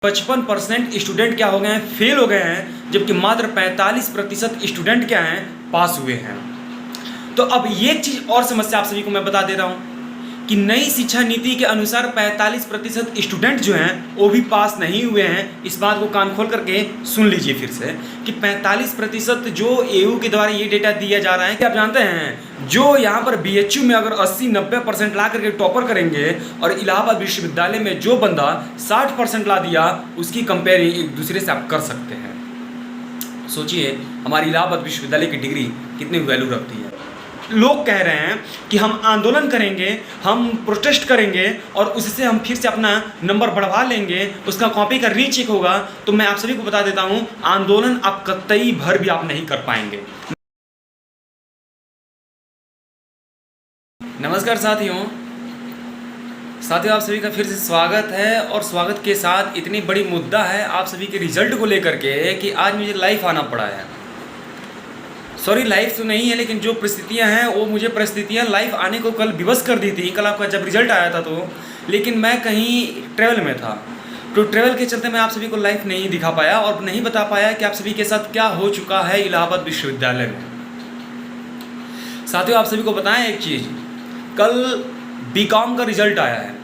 55% student क्या हो गए हैं, फेल हो गए हैं, जबकि मात्र 45% स्टूडेंट क्या हैं, पास हुए हैं। तो अब ये चीज़ और समस्या आप सभी को मैं बता दे रहा हूँ कि नई शिक्षा नीति के अनुसार 45% स्टूडेंट जो हैं वो भी पास नहीं हुए हैं। इस बात को कान खोल करके सुन लीजिए फिर से कि 45% जो एयू के द्वारा ये डेटा दिया जा रहा है कि आप जानते हैं जो यहाँ पर बीएचयू में अगर 80-90% ला करके टॉपर करेंगे और इलाहाबाद विश्वविद्यालय में जो बंदा 60% ला दिया उसकी कंपेयर एक दूसरे से आप कर सकते हैं। सोचिए हमारी इलाहाबाद विश्वविद्यालय की डिग्री कितनी वैल्यू रखती है। लोग कह रहे हैं कि हम आंदोलन करेंगे, हम प्रोटेस्ट करेंगे और उससे हम फिर से अपना नंबर बढ़वा लेंगे, उसका कॉपी का रीचेक होगा। तो मैं आप सभी को बता देता हूं आंदोलन आप कतई भर भी आप नहीं कर पाएंगे। नमस्कार साथियों आप सभी का फिर से स्वागत है। और स्वागत के साथ इतनी बड़ी मुद्दा है आप सभी के रिजल्ट को लेकर के कि आज मुझे लाइव आना पड़ा है। सॉरी लाइव तो नहीं है, लेकिन जो परिस्थितियां हैं वो मुझे परिस्थितियां लाइव आने को कल विवश कर दी थी। कल आपका जब रिजल्ट आया था तो, लेकिन मैं कहीं ट्रैवल में था, तो ट्रैवल के चलते मैं आप सभी को लाइव नहीं दिखा पाया और नहीं बता पाया कि आप सभी के साथ क्या हो चुका है इलाहाबाद विश्वविद्यालय में। साथियों आप सभी को बताएं एक चीज़, कल बीकॉम का रिजल्ट आया है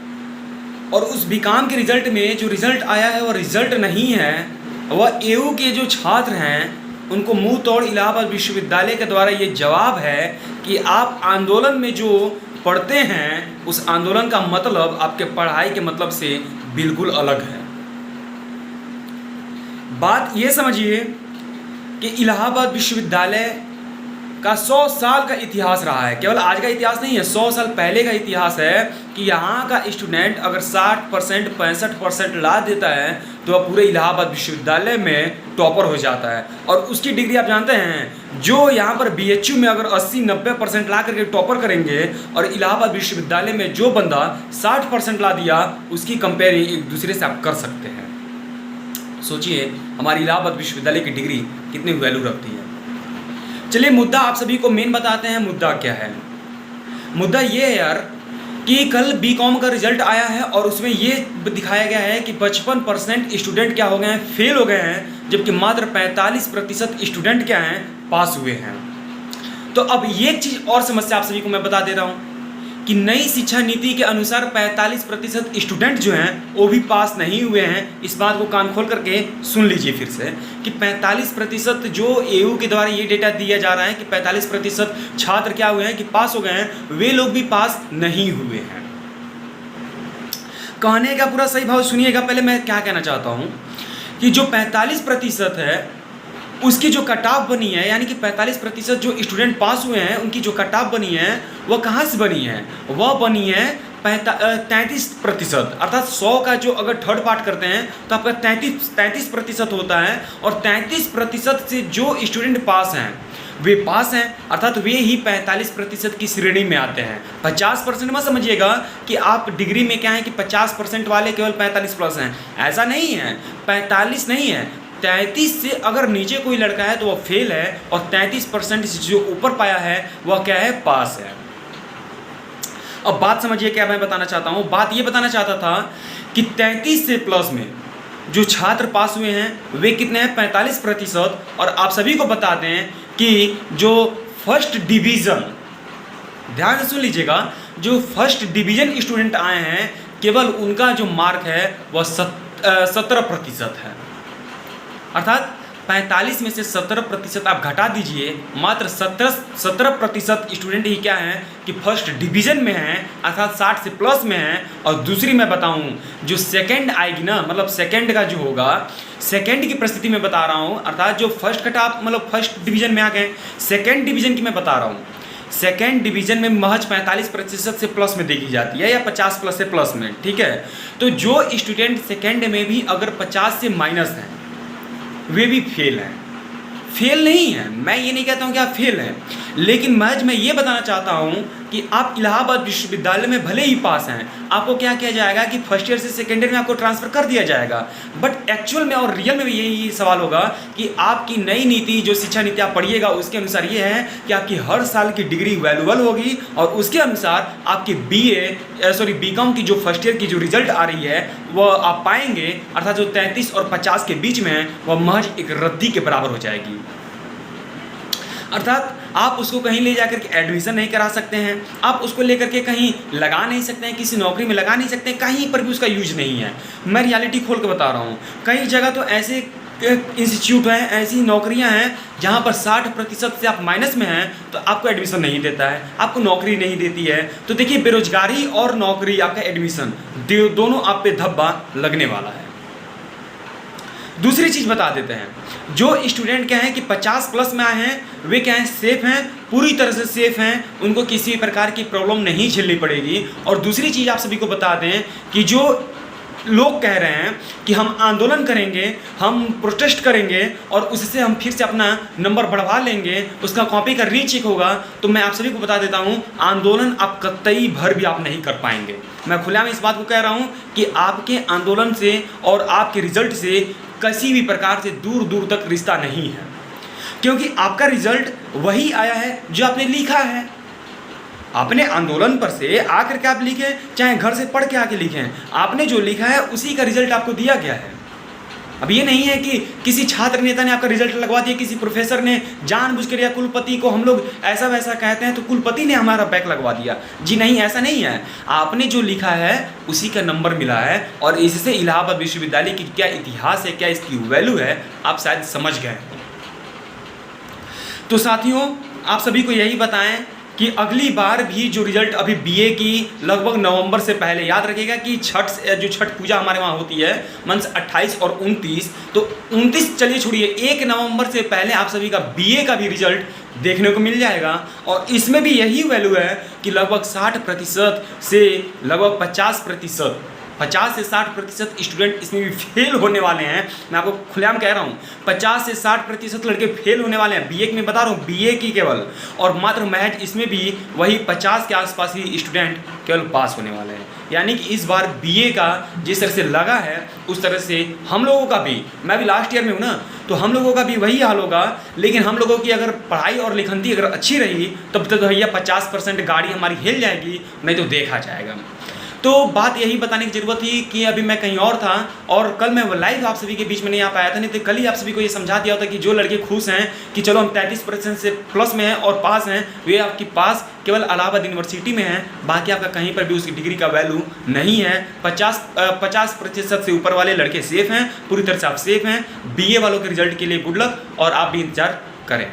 और उस बीकॉम के रिजल्ट में जो रिजल्ट आया है वो रिजल्ट नहीं है, वह एयू के जो छात्र हैं उनको मुंह तोड़ इलाहाबाद विश्वविद्यालय के द्वारा ये जवाब है कि आप आंदोलन में जो पढ़ते हैं उस आंदोलन का मतलब आपके पढ़ाई के मतलब से बिल्कुल अलग है। बात ये समझिए कि इलाहाबाद विश्वविद्यालय का 100 साल का इतिहास रहा है, केवल आज का इतिहास नहीं है, 100 साल पहले का इतिहास है कि यहाँ का स्टूडेंट अगर 60% 65% ला देता है तो वह पूरे इलाहाबाद विश्वविद्यालय में टॉपर हो जाता है। और उसकी डिग्री आप जानते हैं जो यहाँ पर बीएचयू में अगर 80-90% ला करके टॉपर करेंगे और इलाहाबाद विश्वविद्यालय में जो बंदा 60% ला दिया उसकी कंपेयर एक दूसरे से आप कर सकते हैं। सोचिए हमारी इलाहाबाद विश्वविद्यालय की डिग्री कितनी वैल्यू रखती है। चलिए मुद्दा आप सभी को मेन बताते हैं। मुद्दा क्या है? मुद्दा ये है यार कि कल बीकॉम का रिजल्ट आया है और उसमें ये दिखाया गया है कि 55% स्टूडेंट क्या हो गए हैं, फेल हो गए हैं, जबकि मात्र 45% स्टूडेंट क्या हैं, पास हुए हैं। तो अब ये चीज़ और समस्या आप सभी को मैं बता दे रहा हूँ कि नई शिक्षा नीति के अनुसार 45% स्टूडेंट जो हैं वो भी पास नहीं हुए हैं। इस बात को कान खोल करके सुन लीजिए फिर से कि 45% जो एयू के द्वारा ये डेटा दिया जा रहा है कि 45% छात्र क्या हुए हैं कि पास हो गए हैं, वे लोग भी पास नहीं हुए हैं। कहने का पूरा सही भाव सुनिएगा। पहले मैं क्या कहना चाहता हूँ कि जो 45% है उसकी जो कट ऑफ बनी है, यानी कि 45% जो स्टूडेंट पास हुए हैं उनकी जो कट ऑफ बनी है वह कहाँ से बनी है? वह बनी है 33%। अर्थात 100 का जो अगर थर्ड पार्ट करते हैं तो आपका 33% होता है और 33% से जो स्टूडेंट पास हैं वे पास हैं, अर्थात वे ही 45% की श्रेणी में आते हैं। 50% मत समझिएगा कि आप डिग्री में क्या है कि 50% वाले केवल 45+ हैं, ऐसा नहीं है। 45 नहीं है, 33 से अगर नीचे कोई लड़का है तो वह फेल है और 33% से जो ऊपर पाया है वह क्या है, पास है। अब बात समझिए क्या मैं बताना चाहता हूँ। बात ये बताना चाहता था कि 33 से प्लस में जो छात्र पास हुए हैं वे कितने हैं, 45%। और आप सभी को बताते हैं कि जो फर्स्ट डिवीज़न, ध्यान से सुन लीजिएगा, जो फर्स्ट डिवीज़न स्टूडेंट आए हैं केवल उनका जो मार्क है वह 17% है। अर्थात 45 में से 17% आप घटा दीजिए, मात्र 17% स्टूडेंट ही क्या हैं कि फर्स्ट डिवीज़न में हैं, अर्थात 60 से प्लस में हैं। और दूसरी मैं बताऊं जो सेकंड आएगी ना, मतलब सेकंड का जो होगा, सेकंड की परिस्थिति में बता रहा हूं, अर्थात जो फर्स्ट कट ऑफ मतलब फर्स्ट डिवीज़न में आ गए, सेकंड डिवीज़न की मैं बता रहा हूँ। सेकेंड डिवीज़न में महज 45% से प्लस में देखी जाती है या 50+ से प्लस में, ठीक है। तो जो स्टूडेंट सेकेंड में भी अगर 50 से माइनस हैं वे भी फेल हैं। फेल नहीं है, मैं ये नहीं कहता हूँ कि आप फेल हैं, लेकिन महज मैं ये बताना चाहता हूँ कि आप इलाहाबाद विश्वविद्यालय में भले ही पास हैं, आपको क्या किया जाएगा कि फर्स्ट ईयर से सेकेंड ईयर में आपको ट्रांसफ़र कर दिया जाएगा। बट एक्चुअल में और रियल में भी यही सवाल होगा कि आपकी नई नीति, जो शिक्षा नीति आप पढ़िएगा, उसके अनुसार ये है कि आपकी हर साल की डिग्री वैल्यूएबल होगी और उसके अनुसार आपकी बीकॉम की जो फर्स्ट ईयर की जो रिजल्ट आ रही है वह आप पाएंगे, अर्थात जो 33 और 50 के बीच में है वह महज एक रद्दी के बराबर हो जाएगी। अर्थात आप उसको कहीं ले जाकर के एडमिशन नहीं करा सकते हैं, आप उसको लेकर के कहीं लगा नहीं सकते हैं, किसी नौकरी में लगा नहीं सकते हैं, कहीं पर भी उसका यूज नहीं है। मैं रियलिटी खोल के बता रहा हूँ, कई जगह तो ऐसे इंस्टीट्यूट हैं, ऐसी नौकरियां हैं जहां पर 60% से आप माइनस में हैं तो आपको एडमिशन नहीं देता है, आपको नौकरी नहीं देती है। तो देखिए, बेरोजगारी और नौकरी, आपका एडमिशन दोनों आप पे धब्बा लगने वाला है। दूसरी चीज़ बता देते हैं, जो स्टूडेंट क्या हैं कि 50 प्लस में आए हैं वे क्या हैं, सेफ़ हैं, पूरी तरह से सेफ़ हैं, उनको किसी प्रकार की प्रॉब्लम नहीं झेलनी पड़ेगी। और दूसरी चीज़ आप सभी को बता दें कि जो लोग कह रहे हैं कि हम आंदोलन करेंगे, हम प्रोटेस्ट करेंगे और उससे हम फिर से अपना नंबर बढ़वा लेंगे, उसका कॉपी का रीचेक होगा, तो मैं आप सभी को बता देता हूँ, आंदोलन आप कतई भर भी आप नहीं कर पाएंगे। मैं खुलेआम इस बात को कह रहा हूँ कि आपके आंदोलन से और आपके रिजल्ट से किसी भी प्रकार से दूर दूर तक रिश्ता नहीं है, क्योंकि आपका रिजल्ट वही आया है जो आपने लिखा है। आपने आंदोलन पर से आकर के आप लिखें, चाहे घर से पढ़ के आके लिखें, आपने जो लिखा है उसी का रिजल्ट आपको दिया गया है। अब ये नहीं है कि किसी छात्र नेता ने आपका रिजल्ट लगवा दिया, किसी प्रोफेसर ने जानबूझ कर, या कुलपति को हम लोग ऐसा वैसा कहते हैं तो कुलपति ने हमारा बैक लगवा दिया। जी नहीं, ऐसा नहीं है। आपने जो लिखा है उसी का नंबर मिला है और इससे इलाहाबाद विश्वविद्यालय की क्या इतिहास है, क्या इसकी वैल्यू है, आप शायद समझ गए। तो साथियों, आप सभी को यही बताएं कि अगली बार भी जो रिजल्ट अभी बीए की लगभग नवंबर से पहले, याद रखिएगा कि छठ पूजा हमारे वहाँ होती है मंथ 28 और 29, तो 29 चलिए छोड़िए, 1 नवंबर से पहले आप सभी का बीए का भी रिजल्ट देखने को मिल जाएगा। और इसमें भी यही वैल्यू है कि लगभग 60% से लगभग 50% 50 से 60% स्टूडेंट इसमें भी फेल होने वाले हैं। मैं आपको खुलेआम कह रहा हूँ, 50 से 60% लड़के फेल होने वाले हैं बीए में, बता रहा हूँ बीए की केवल, और मात्र महज इसमें भी वही 50 के आसपास ही स्टूडेंट केवल पास होने वाले हैं। यानी कि इस बार बीए का जिस तरह से लगा है उस तरह से हम लोगों का भी, मैं भी लास्ट ईयर में हूँ ना, तो हम लोगों का भी वही हाल होगा। लेकिन हम लोगों की अगर पढ़ाई और लिखनती अगर अच्छी रही तब तो भैया 50% गाड़ी हमारी हिल जाएगी, नहीं तो देखा जाएगा। तो बात यही बताने की ज़रूरत थी कि अभी मैं कहीं और था और कल मैं लाइव आप सभी के बीच में नहीं आ पाया था, नहीं तो कल ही आप सभी को ये समझा दिया होता कि जो लड़के खुश हैं कि चलो हम 33% से प्लस में हैं और पास हैं, वे आपके पास केवल इलाहाबाद यूनिवर्सिटी में हैं, बाकी आपका कहीं पर भी उसकी डिग्री का वैल्यू नहीं है। 50% से ऊपर वाले लड़के सेफ़ हैं, पूरी तरह से आप सेफ़ हैं। बीए वालों के रिजल्ट के लिए गुड लक और आप भी इंतजार करें।